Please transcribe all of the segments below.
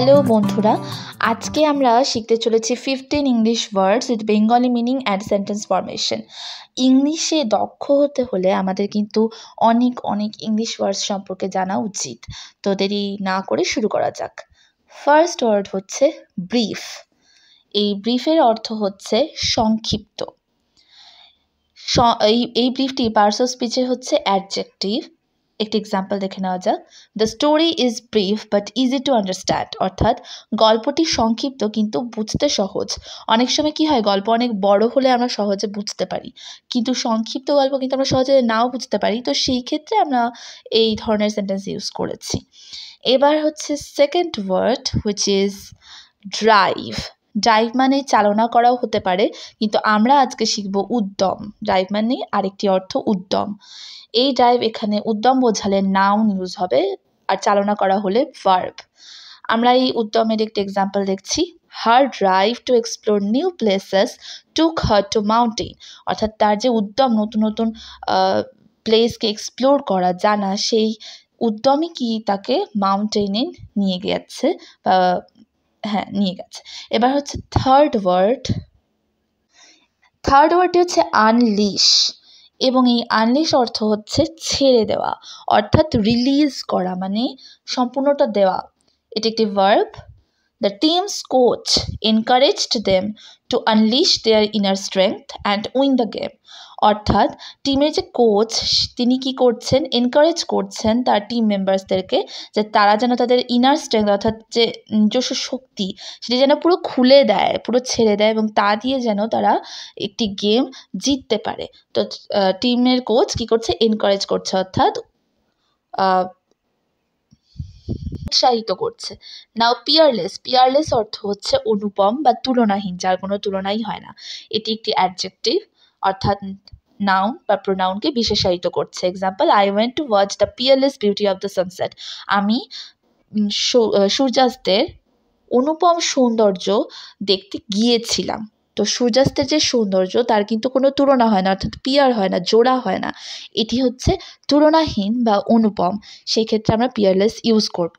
Hello বন্ধুরা, আজকে আমরা শিখতে চলেছি 15 English words with Bengali meaning and sentence formation. ইংলিশে দক্ষ হতে হলে আমাদের কিন্তু অনেক ইংলিশ ওয়ার্ডস সম্পর্কে জানা উচিত। তো দেরি না করে শুরু করা যাক। ফার্স্ট ওয়ার্ড হচ্ছে ব্রিফ। এই ব্রিফের অর্থ হচ্ছে সংক্ষিপ্ত। এই ব্রিফটি পার্টস অফ স্পিচের হচ্ছে অ্যাডজেক্টিভ। একটি এক্সাম্পল দেখে নেওয়া যাক। The story is brief but easy to understand, অর্থাৎ গল্পটি সংক্ষিপ্ত কিন্তু বুঝতে সহজ। অনেক সময় কি হয়, গল্প অনেক বড় হলে আমরা সহজে বুঝতে পারি, কিন্তু সংক্ষিপ্ত গল্প কিন্তু আমরা সহজে নাও বুঝতে পারি। তো সেই ক্ষেত্রে আমরা এই ধরনের সেন্টেন্স ইউজ করেছি। এবার হচ্ছে second word which is drive. Drive মানে চালনা করাও হতে পারে, কিন্তু আমরা আজকে শিখব উদ্যম। ড্রাইভ মানে আরেকটি অর্থ উদ্যম। এই ড্রাইভ এখানে উদ্যম বোঝালে নাউন ইউজ হবে, আর চালনা করা হলে ভার্ব। আমরা এই উদ্যমের একটি এক্সাম্পল দেখছি। Her drive to explore new places took her to mountain, অর্থাৎ তার যে উদ্যম নতুন নতুন প্লেসকে এক্সপ্লোর করা, জানা, সেই উদ্যমই কি তাকে মাউন্টেনে নিয়ে গেছে বা নিয়ে গেছে। এবার হচ্ছে থার্ড ওয়ার্ডটি হচ্ছে আনলিশ, এবং এই আনলিশ অর্থ হচ্ছে ছেড়ে দেওয়া, অর্থাৎ রিলিজ করা মানে সম্পূর্ণটা দেওয়া। এটি একটি verb. The teams coach encouraged them to unleash their inner strength and win the game, অর্থাৎ টিমের যে কোচ তিনি কি করছেন, এনকারেজ করছেন তার টিম মেম্বার্সদেরকে যে তারা যেন তাদের ইনার স্ট্রেংথ অর্থাৎ যে নিজস্ব শক্তি সেটি যেন পুরো খুলে দেয়, পুরো ছেড়ে দেয়, এবং তা দিয়ে যেন তারা একটি গেম জিততে পারে। তো টিমের কোচ কি করছে, এনকারেজ করছে, অর্থাৎ উৎসাহিত করছে। নাও পিয়ারলেস অর্থ হচ্ছে অনুপম বা তুলনাহীন, যার কোনো তুলনাই হয় না। এটি একটি অ্যাডজেক্টিভ, অর্থাৎ নাউন বা প্রোনাউনকে বিশেষায়িত করছে। Example, I went to watch the Peerless beauty of the sunset. আমি সূর্যাস্তের অনুপম সৌন্দর্য দেখতে গিয়েছিলাম। তো সূর্যাস্তের যে সৌন্দর্য তার কিন্তু কোনো তুলনা হয় না, অর্থাৎ পিয়ার হয় না, জোড়া হয় না। এটি হচ্ছে তুলনাহীন বা অনুপম, সেই ক্ষেত্রে আমরা পিয়ারলেস ইউজ করব।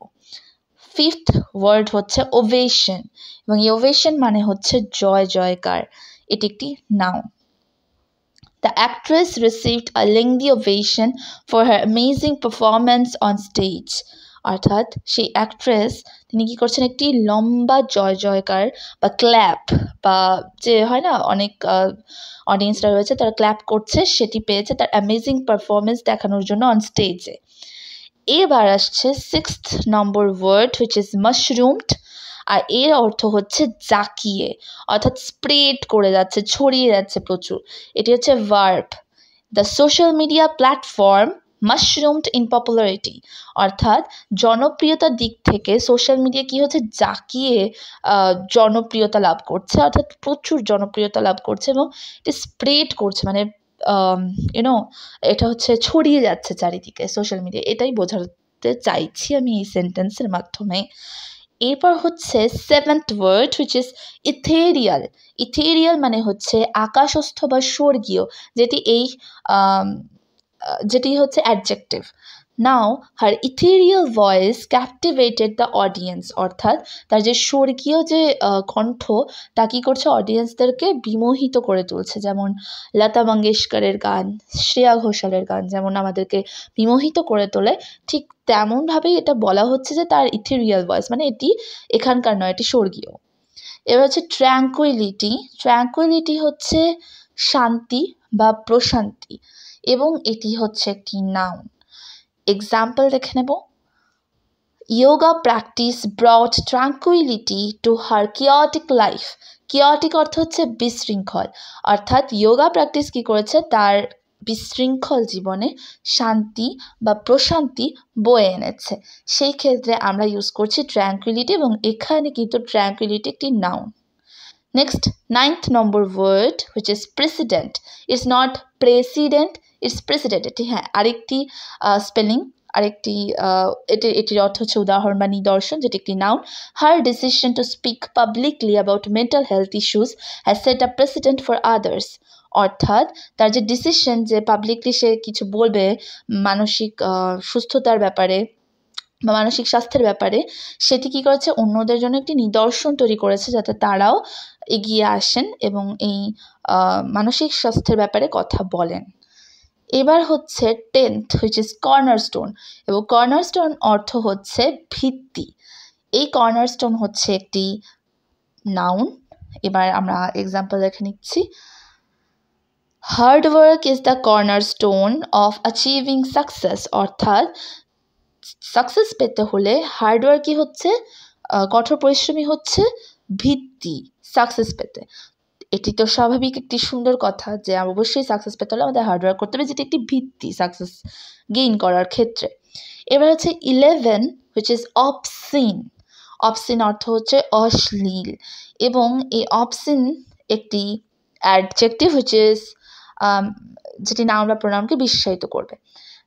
ফিফথ ওয়ার্ড হচ্ছে ওভেশন, এবং এই ওভেশন মানে হচ্ছে জয়কার। এটি একটি noun. The actress received a lengthy ovation for her amazing performance on stage. অর্থাৎ সেই অ্যাক্ট্রেস তিনি কি করছেন, একটি লম্বা জয়কার বা ক্ল্যাপ, বা যে হয় না অনেক অডিয়েন্সরা রয়েছে তারা ক্ল্যাপ করছে, সেটি পেয়েছে তার অ্যামেজিং পারফরমেন্স দেখানোর জন্য অন স্টেজে। এবার আসছে sixth number word which is mushroomed, আর এর অর্থ হচ্ছে জাকিয়ে, অর্থাৎ স্প্রেড করে যাচ্ছে, ছড়িয়ে যাচ্ছে প্রচুর। এটি হচ্ছে verb. The social media platform mushroomed in popularity, অর্থাৎ জনপ্রিয়তার দিক থেকে সোশ্যাল মিডিয়া কি হচ্ছে, জাকিয়ে জনপ্রিয়তা লাভ করছে, অর্থাৎ প্রচুর জনপ্রিয়তা লাভ করছে, এবং এটি স্প্রেড করছে মানে এটা হচ্ছে ছড়িয়ে যাচ্ছে চারিদিকে সোশ্যাল মিডিয়া। এটাই বোঝাতে চাইছি আমি এই সেন্টেন্সের মাধ্যমে। এরপর হচ্ছে seventh word which is ethereal মানে হচ্ছে আকাশস্থ বা স্বর্গীয়, যেটি হচ্ছে adjective. Now her ethereal voice captivated the audience, অর্থাৎ তার যে স্বর্গীয় যে কণ্ঠ তা কী করছে, অডিয়েন্সদেরকে বিমোহিত করে তুলছে। যেমন লতা মঙ্গেশকরের গান, শ্রেয়া ঘোষালের গান যেমন আমাদেরকে বিমোহিত করে তোলে, ঠিক তেমনভাবেই এটা বলা হচ্ছে যে তার ইথেরিয়াল ভয়েস মানে এটি এখানকার নয়, এটি স্বর্গীয়। এবার হচ্ছে ট্র্যাঙ্কুইলিটি হচ্ছে শান্তি বা প্রশান্তি, এবং এটি হচ্ছে একটি নাউন। এক্সাম্পল দেখে নেব। Yoga practice brought tranquility to her chaotic life. Chaotic অর্থ হচ্ছে বিশৃঙ্খল, অর্থাৎ যোগা প্র্যাকটিস কি করেছে, তার বিশৃঙ্খল জীবনে শান্তি বা প্রশান্তি বয়ে এনেছে। সেই ক্ষেত্রে আমরা ইউজ করছি ট্র্যাঙ্কুইলিটি, এবং এখানে কিন্তু ট্র্যাঙ্কুইলিটি একটি noun. Next ninth number word which is president. It's not president, it's president. এটি আরেকটি স্পেলিং, এটির অর্থ হচ্ছে উদাহরণ বা নিদর্শন, যেটি একটি noun. Her decision to speak publicly about mental health issues has set a president for others, অর্থাৎ তার যে ডিসিশন যে পাবলিকলি সে কিছু বলবে মানসিক সুস্থতার ব্যাপারে, বা মানসিক স্বাস্থ্যের ব্যাপারে, সেটি কী করেছে, অন্যদের জন্য একটি নিদর্শন তৈরি করেছে যাতে তারাও এগিয়ে আসেন এবং এই মানসিক স্বাস্থ্যের ব্যাপারে কথা বলেন। এবার হচ্ছে 10th, হুইচ ইজ কর্নারস্টোন। এবং কর্নারস্টোন অর্থ হচ্ছে ভিত্তি। এই কর্নারস্টোন হচ্ছে একটি নাউন। এবার আমরা এক্সাম্পল দেখে নিচ্ছি। Hard work is the cornerstone of achieving success. অর্থাৎ সাকসেস পেতে হলে হার্ডওয়ার্কই হচ্ছে, কঠোর পরিশ্রমী হচ্ছে ভিত্তি সাকসেস পেতে। এটি তো স্বাভাবিক একটি সুন্দর কথা যে অবশ্যই সাকসেস পেতে হলে আমাদের হার্ডওয়ার্ক করতে হবে, যেটি একটি ভিত্তি সাকসেস গেইন করার ক্ষেত্রে। এবার হচ্ছে 11, হুইচ ইজ অবসিন। অবসিন অর্থ হচ্ছে অশ্লীল, এবং এই অবসিন একটি অ্যাডজেক্টিভ হুইচ ইজ যেটি নাউন বা প্রোনাউনকে বিশেষায়িত করবে।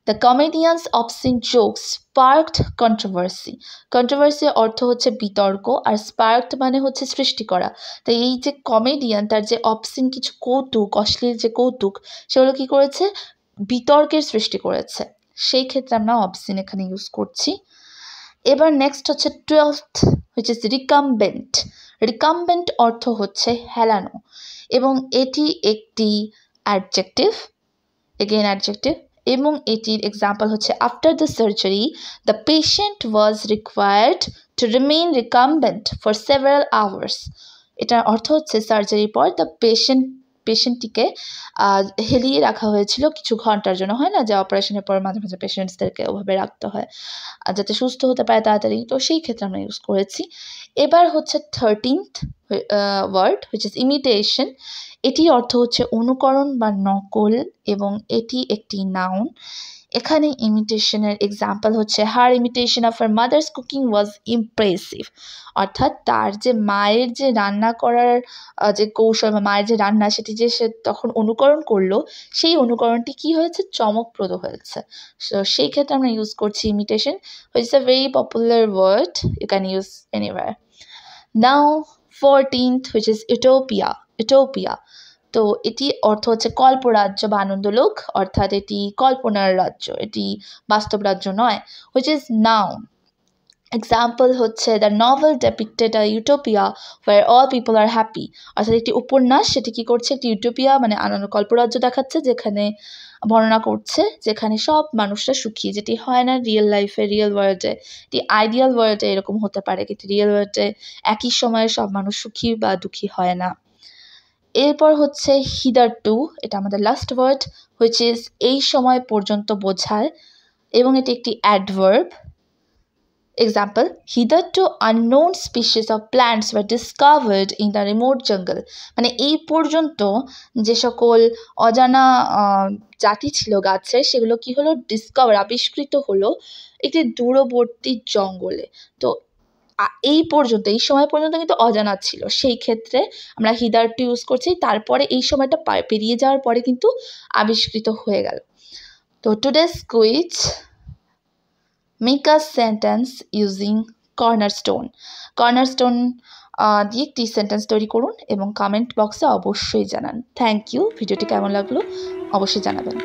The comedians obscene jokes sparked controversy. Controversy অর্থ হচ্ছে বিতর্ক, আর স্পার্কড মানে হচ্ছে সৃষ্টি করা। তাই এই যে কমেডিয়ান, তার যে অবসিন কিছু কৌতুক, অশ্লীল যে কৌতুক, সেগুলো কী করেছে, বিতর্কের সৃষ্টি করেছে। সেই ক্ষেত্রে আমরা অবসিন এখানে ইউজ করছি। এবার নেক্সট হচ্ছে 12th, হুইচ ইজ রিকাম্বেন্ট। রিকাম্বেন্ট অর্থ হচ্ছে হেলানো, এবং এটি একটি অ্যাডজেক্টিভ, এগেইন অ্যাডজেক্টিভ, এবং এটির এক্সাম্পল হচ্ছে after the surgery the patient was required to remain recumbent for several hours. এটার অর্থ হচ্ছে সার্জারির পর দ্য পেশেন্টটিকে হেলিয়ে রাখা হয়েছিল কিছু ঘন্টার জন্য। হয় না যে অপারেশনের পর মাঝে মাঝে পেশেন্টসদেরকে ওভাবে রাখতে হয় যাতে সুস্থ হতে পারে তাড়াতাড়ি, তো সেই ক্ষেত্রে আমরা ইউজ করেছি। এবার হচ্ছে 13th word, which is imitation. এটির অর্থ হচ্ছে অনুকরণ বা নকল, এবং এটি একটি নাউন। এখানে ইমিটেশনের এক্সাম্পল হচ্ছে her imitation of her mother's cooking was impressive. অর্থাৎ তার যে মায়ের যে রান্না করার যে কৌশল বা মায়ের যে রান্না, সেটি যে সে তখন অনুকরণ করলো, সেই অনুকরণটি কী হয়েছে, চমকপ্রদ হয়েছে। সো সেই ক্ষেত্রে আমরা ইউজ করছি imitation, which is a very popular word, you can use anywhere. Now 14th, which is utopia. Utopia, তো এটি অর্থ হচ্ছে কল্পরাজ্য বা আনন্দলোক, অর্থাৎ এটি কল্পনার রাজ্য, এটি বাস্তব রাজ্য নয়। Which is noun. এক্সাম্পল হচ্ছে the novel depicted a utopia where all people are happy. অর্থাৎ একটি উপন্যাস, সেটি কী করছে, একটি ইউটোপিয়া মানে আনন্দ কল্পরাজ্য দেখাচ্ছে, যেখানে বর্ণনা করছে যেখানে সব মানুষরা সুখী, যেটি হয় না রিয়েল লাইফে, রিয়েল ওয়ার্ল্ডে। এটি আইডিয়াল ওয়ার্ল্ডে এরকম হতে পারে, কিন্তু রিয়েল ওয়ার্ল্ডে একই সময়ে সব মানুষ সুখী বা দুঃখী হয় না। এরপর হচ্ছে হিদারটু, এটা আমাদের লাস্ট ওয়ার্ড, হুইচ ইজ এই সময় পর্যন্ত বোঝায়, এবং এটি একটি adverb. Example, hitherto unknown species of plants were discovered in the remote jungle. মানে এই পর্যন্ত যে সকল অজানা জাতি ছিল গাছের, সেগুলো কি হলো, ডিসকভার, আবিষ্কৃত হলো একটি দূরবর্তী জঙ্গলে। তো এই পর্যন্ত, এই সময় পর্যন্ত কিন্তু অজানা ছিল, সেই ক্ষেত্রে আমরা হিদারটু ইউজ করছি। তারপরে এই সময়টা পেরিয়ে যাওয়ার পরে কিন্তু আবিষ্কৃত হয়ে গেল। তো today's quiz, make a sentence using cornerstone. Cornerstone দিয়ে একটি সেন্টেন্স তৈরি করুন এবং কমেন্ট বক্সে অবশ্যই জানান। Thank you. ভিডিওটি কেমন লাগলো অবশ্যই জানাবেন।